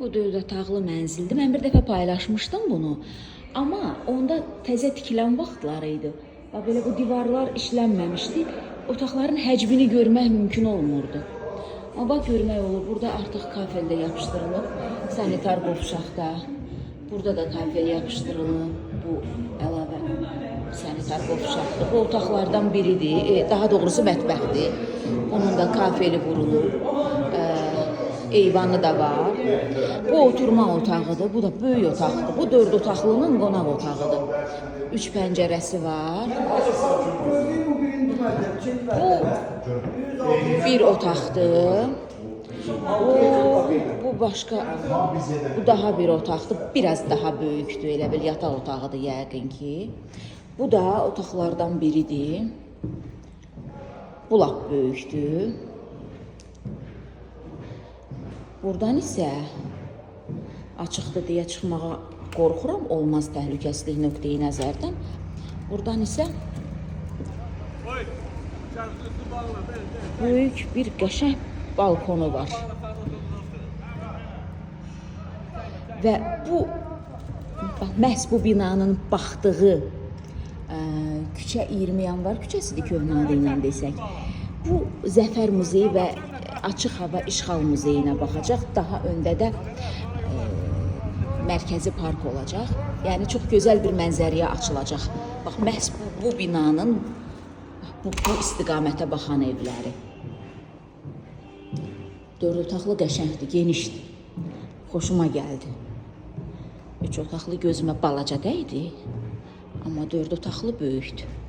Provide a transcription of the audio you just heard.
Bu 4 otaqlı mənzildir. Mən bir dəfə paylaşmışdım bunu. Amma onda təzə tikilən vaxtları idi. Bax belə bu divarlar işlənməmişdi. Otaqların həcmini görmək mümkün olmurdu. Amma bax görmək olur. Burada artıq kafeldə yapışdırılıb. Sanitar qovşaqda. Burada da kafel yapışdırılıb. Bu əlavə sanitar qovşaqdır. Bu otaqlardan biridir. Daha doğrusu mətbəxdir. Onun da kafeli vurulub. Eyvanı da var. Bu oturma otağıdır. Bu da böyük otaqdır. Bu 4 otaqlının qonaq otağıdır. 3 pəncərəsi var. Bu bir otaqdır. Bu başqa, bu daha bir otaqdır. Biraz daha böyükdür. Elə bil yataq otağıdır yəqin ki. Bu da otaqlardan biridir. Bu lap böyükdür. Buradan isə açıqdır deyə çıxmağa qorxuram, olmaz təhlükəsizlik nöqteyi nəzərdən. Buradan isə böyük bir qəşəng balkonu var. Və bu məhz bu binanın baxdığı küçə 20 yanvar küçəsidir köhnə adı ilə desək. Bu Zəfər muzeyi və Açıq hava işğal muzeyinə baxacaq. Daha öndə də mərkəzi park olacaq. Yəni çox gözəl bir mənzərəyə açılacaq. Bax məhz bu binanın bu istiqamətə baxan evləri. 4 otaqlı qəşəngdir, genişdir. Xoşuma gəldi. 3 otaqlı gözümə balaca dəydi. Amma 4 otaqlı böyükdür.